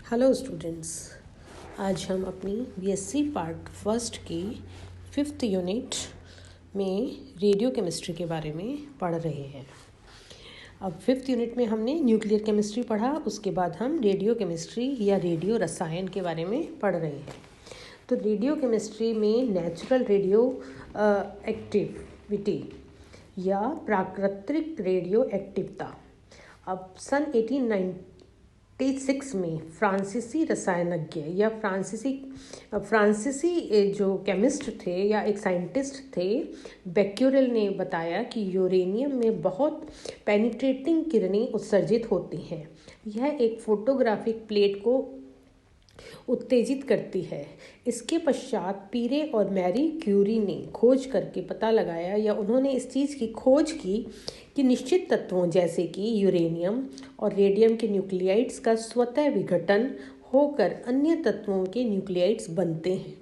Hello students, आज हम अपनी बीएससी पार्ट फर्स्ट की 5th यूनिट में रेडियो केमिस्ट्री के बारे में पढ़ रहे हैं। अब 5th यूनिट में हमने न्यूक्लियर केमिस्ट्री पढ़ा, उसके बाद हम रेडियो केमिस्ट्री या रेडियो रसायन के बारे में पढ़ रहे हैं। तो रेडियो केमिस्ट्री में नेचुरल रेडियो एक्टिविटी या प्राकृतिक रेडियो एक्टिवता। अब सन 1896 में फ्रांसीसी रसायनज्ञ या फ्रांसीसी जो केमिस्ट थे या एक साइंटिस्ट थे, बेक्यूरेल ने बताया कि यूरेनियम में बहुत पेनिट्रेटिंग किरणें उत्सर्जित होती हैं। यह एक फोटोग्राफिक प्लेट को उत्तेजित करती है। इसके पश्चात पीरे और मैरी क्यूरी ने खोज करके पता लगाया या उन्होंने इस चीज़ की खोज की कि निश्चित तत्वों जैसे कि यूरेनियम और रेडियम के न्यूक्लियाइड्स का स्वतः विघटन होकर अन्य तत्वों के न्यूक्लियाइड्स बनते हैं।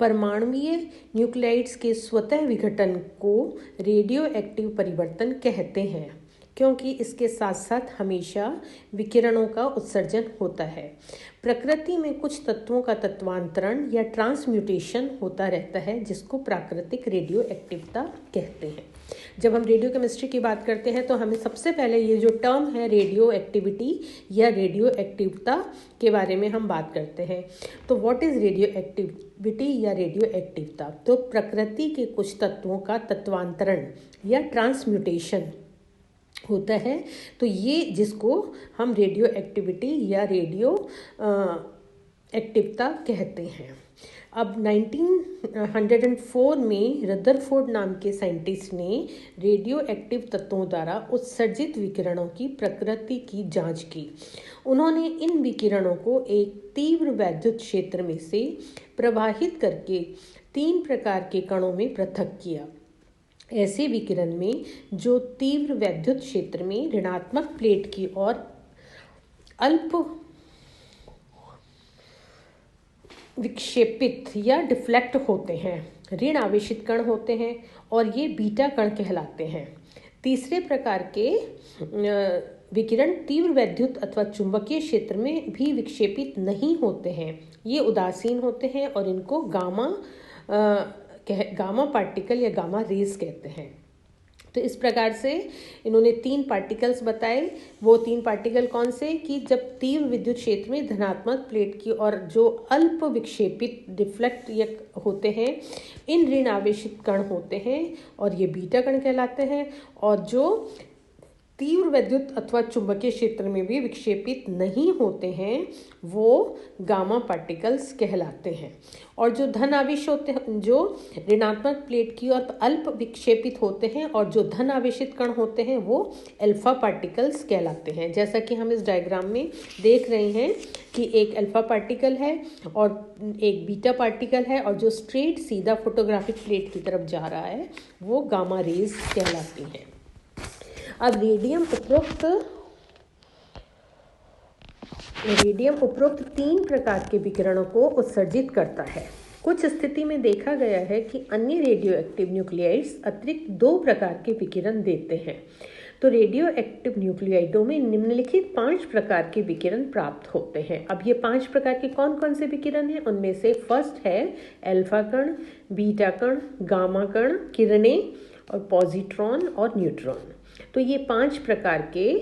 परमाणुीय न्यूक्लियाइड्स के स्वतः विघटन को रेडियो एक्टिव परिवर्तन कहते हैं, क्योंकि इसके साथ साथ हमेशा विकिरणों का उत्सर्जन होता है। प्रकृति में कुछ तत्वों का तत्वांतरण या ट्रांसम्यूटेशन होता रहता है, जिसको प्राकृतिक रेडियो एक्टिवता कहते हैं। जब हम रेडियो केमिस्ट्री की बात करते हैं तो हमें सबसे पहले ये जो टर्म है रेडियो एक्टिविटी या रेडियो एक्टिवता के बारे में हम बात करते हैं। तो व्हाट इज़ रेडियो एक्टिविटी या रेडियो एक्टिवता? तो प्रकृति के कुछ तत्वों का तत्वांतरण या ट्रांसम्यूटेशन होता है, तो ये जिसको हम रेडियो एक्टिविटी या रेडियो एक्टिवता कहते हैं। अब 1904 में रदरफोर्ड नाम के साइंटिस्ट ने रेडियो एक्टिव तत्वों द्वारा उत्सर्जित विकिरणों की प्रकृति की जांच की। उन्होंने इन विकिरणों को एक तीव्र वैद्युत क्षेत्र में से प्रवाहित करके 3 प्रकार के कणों में पृथक किया। ऐसे विकिरण में जो तीव्र वैद्युत क्षेत्र में ऋणात्मक प्लेट की ओर अल्प विक्षेपित या डिफ्लेक्ट होते हैं, ऋण आवेशित कण होते हैं और ये बीटा कण कहलाते हैं। तीसरे प्रकार के विकिरण तीव्र वैद्युत अथवा चुंबकीय क्षेत्र में भी विक्षेपित नहीं होते हैं, ये उदासीन होते हैं और इनको गामा पार्टिकल या गामा रेज कहते हैं। तो इस प्रकार से इन्होंने 3 पार्टिकल्स बताए। वो 3 पार्टिकल कौन से कि जब तीव्र विद्युत क्षेत्र में धनात्मक प्लेट की और जो अल्प विक्षेपित डिफ्लेक्ट या होते हैं, इन ऋण आवेशित कण होते हैं और ये बीटा कण कहलाते हैं, और जो तीव्र वैद्युत अथवा चुंबकीय क्षेत्र में भी विक्षेपित नहीं होते हैं वो गामा पार्टिकल्स कहलाते हैं। और जो धन आवेश होते हैं, जो ऋणात्मक प्लेट की और अल्प विक्षेपित होते हैं और जो धन आवेशित कण होते हैं वो अल्फा पार्टिकल्स कहलाते हैं। जैसा कि हम इस डायग्राम में देख रहे हैं कि एक अल्फा पार्टिकल है और एक बीटा पार्टिकल है, और जो स्ट्रेट सीधा फोटोग्राफिक प्लेट की तरफ जा रहा है वो गामा रेज कहलाती हैं। अब रेडियम उपरोक्त 3 प्रकार के विकिरणों को उत्सर्जित करता है। कुछ स्थिति में देखा गया है कि अन्य रेडियो एक्टिव न्यूक्लियाइड्स अतिरिक्त 2 प्रकार के विकिरण देते हैं। तो रेडियो एक्टिव न्यूक्लियाइडों में निम्नलिखित 5 प्रकार के विकिरण प्राप्त होते हैं। अब ये 5 प्रकार के कौन कौन से विकिरण हैं? उनमें से फर्स्ट है अल्फा कण, बीटा कण, गामा कण, किरणें और पॉजिट्रॉन और न्यूट्रॉन। तो ये 5 प्रकार के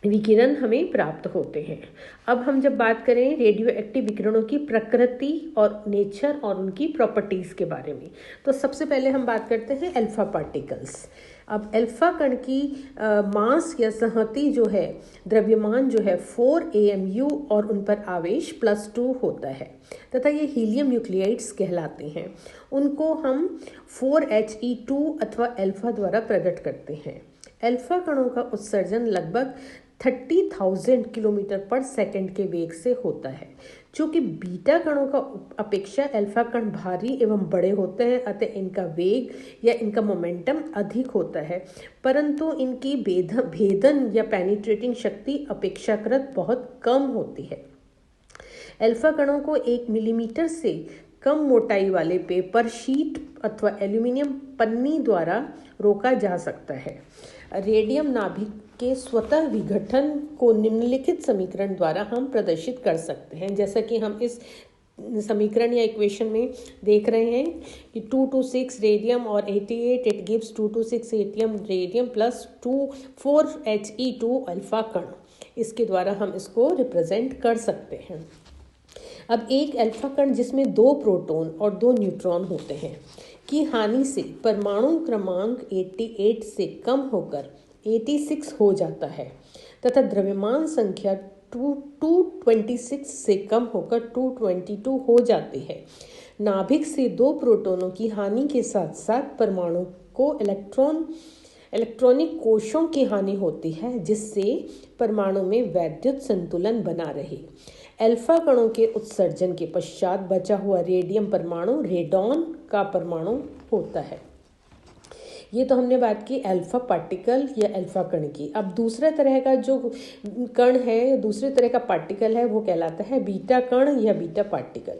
विकिरण हमें प्राप्त होते हैं। अब हम जब बात करें रेडियो एक्टिव विकिरणों की प्रकृति और नेचर और उनकी प्रॉपर्टीज़ के बारे में, तो सबसे पहले हम बात करते हैं अल्फा पार्टिकल्स। अब अल्फा कण की मास या संहति जो है, द्रव्यमान जो है 4 AMU और उन पर आवेश +2 होता है तथा ये हीलियम न्यूक्लियाइड्स कहलाते हैं। उनको हम 4He2 अथवा अल्फा द्वारा प्रकट करते हैं। अल्फा कणों का उत्सर्जन लगभग 30,000 किलोमीटर पर सेकंड के वेग से होता है। चूँकि बीटा कणों का अपेक्षा अल्फा कण भारी एवं बड़े होते हैं, अतः इनका वेग या इनका मोमेंटम अधिक होता है, परंतु इनकी भेदन या पेनिट्रेटिंग शक्ति अपेक्षाकृत बहुत कम होती है। अल्फा कणों को 1 मिलीमीटर से कम मोटाई वाले पेपर शीट अथवा एल्यूमिनियम पन्नी द्वारा रोका जा सकता है। रेडियम नाभिक के स्वतः विघटन को निम्नलिखित समीकरण द्वारा हम प्रदर्शित कर सकते हैं। जैसा कि हम इस समीकरण या इक्वेशन में देख रहे हैं कि 226 रेडियम और 88 it gives 226 radium plus 4He2 alpha कण। इसके द्वारा हम इसको रिप्रेजेंट कर सकते हैं। अब एक अल्फा कण जिसमें 2 प्रोटॉन और 2 न्यूट्रॉन होते हैं की हानि से परमाणु क्रमांक 88 से कम होकर 86 हो जाता है तथा द्रव्यमान संख्या 226 से कम होकर 222 हो जाती है। नाभिक से 2 प्रोटॉनों की हानि के साथ साथ परमाणु को इलेक्ट्रॉनिक कोशों की हानि होती है, जिससे परमाणु में वैद्युत संतुलन बना रहे। अल्फा कणों के उत्सर्जन के पश्चात बचा हुआ रेडियम परमाणु रेडॉन का परमाणु होता है। ये तो हमने बात की अल्फा पार्टिकल या अल्फा कण की। अब दूसरा तरह का जो कण है, दूसरे तरह का पार्टिकल है, वो कहलाता है बीटा कण या बीटा पार्टिकल।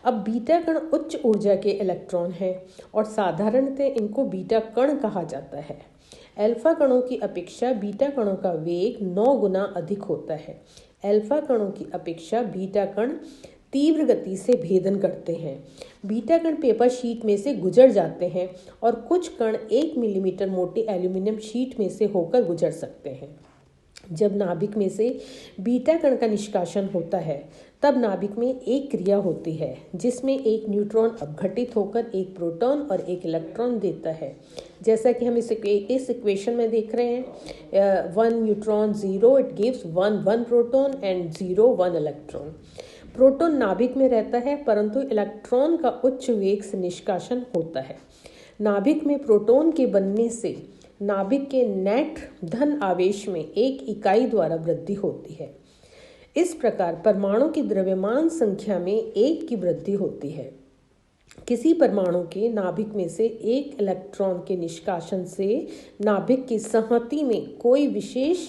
अब बीटा कण उच्च ऊर्जा के इलेक्ट्रॉन हैं और साधारणतः इनको बीटा कण कहा जाता है। अल्फा कणों की अपेक्षा बीटा कणों का वेग 9 गुना अधिक होता है। अल्फा कणों की अपेक्षा बीटा कण तीव्र गति से भेदन करते हैं। बीटा कण पेपर शीट में से गुजर जाते हैं और कुछ कण 1 मिलीमीटर मोटी एल्यूमिनियम शीट में से होकर गुजर सकते हैं। जब नाभिक में से बीटा कण का निष्कासन होता है तब नाभिक में एक क्रिया होती है जिसमें एक न्यूट्रॉन अपघटित होकर एक प्रोटॉन और एक इलेक्ट्रॉन देता है। जैसा कि हम इस इक्वेशन में देख रहे हैं, 1 neutron 0 it gives 1 proton and 0 1 electron. Proton नाभिक में रहता है परंतु इलेक्ट्रॉन का उच्च वेग से निष्कासन होता है। नाभिक में प्रोटॉन के बनने से नाभिक के नेट धन आवेश में 1 इकाई द्वारा वृद्धि होती है। इस प्रकार परमाणु की द्रव्यमान संख्या में 1 की वृद्धि होती है। किसी परमाणु के नाभिक में से 1 इलेक्ट्रॉन के निष्कासन से नाभिक की संहति में कोई विशेष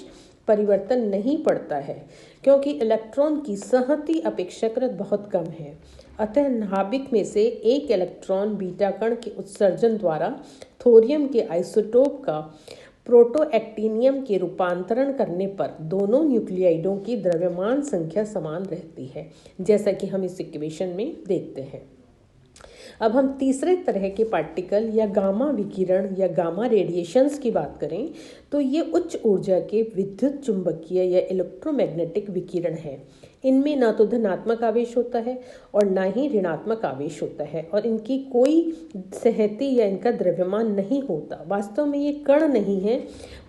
परिवर्तन नहीं पड़ता है, क्योंकि इलेक्ट्रॉन की संहति अपेक्षाकृत बहुत कम है। अतः नाभिक में से 1 इलेक्ट्रॉन बीटा कण के उत्सर्जन द्वारा थोरियम के आइसोटोप का प्रोटोएक्टिनियम के रूपांतरण करने पर दोनों न्यूक्लियाइडों की द्रव्यमान संख्या समान रहती है, जैसा कि हम इस इक्वेशन में देखते हैं। अब हम तीसरे तरह के पार्टिकल या गामा विकिरण या गामा रेडिएशंस की बात करें तो ये उच्च ऊर्जा के विद्युत चुंबकीय या इलेक्ट्रोमैग्नेटिक विकिरण है। इनमें ना तो धनात्मक आवेश होता है और ना ही ऋणात्मक आवेश होता है और इनकी कोई सहति या इनका द्रव्यमान नहीं होता। वास्तव में ये कण नहीं है,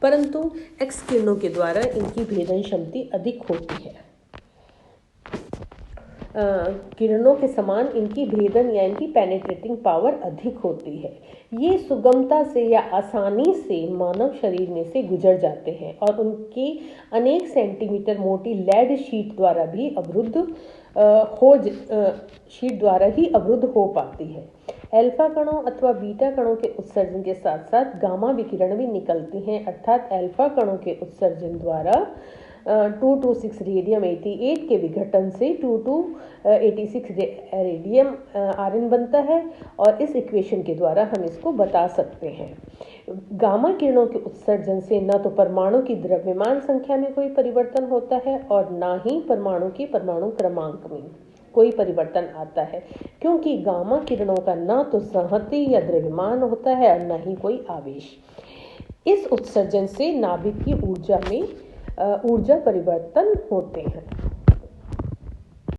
परंतु एक्स किरणों के द्वारा इनकी भेदन क्षमता अधिक होती है। किरणों के समान इनकी भेदन या इनकी पेनिट्रेटिंग पावर अधिक होती है। ये सुगमता से या आसानी से मानव शरीर में से गुजर जाते हैं और उनके अनेक सेंटीमीटर मोटी लेड शीट द्वारा ही अवरुद्ध हो पाती है। अल्फा कणों अथवा बीटा कणों के उत्सर्जन के साथ साथ गामा विकिरण भी निकलती हैं, अर्थात अल्फा कणों के उत्सर्जन द्वारा 226 रेडियम 88 के विघटन से 2286 रेडियम आरएन बनता है और इस इक्वेशन के द्वारा हम इसको बता सकते हैं। गामा किरणों के उत्सर्जन से न तो परमाणु की द्रव्यमान संख्या में कोई परिवर्तन होता है और ना ही परमाणु के परमाणु क्रमांक में कोई परिवर्तन आता है, क्योंकि गामा किरणों का ना तो संहति या द्रव्यमान होता है और न ही कोई आवेश। इस उत्सर्जन से नाभिक की ऊर्जा परिवर्तन होते हैं।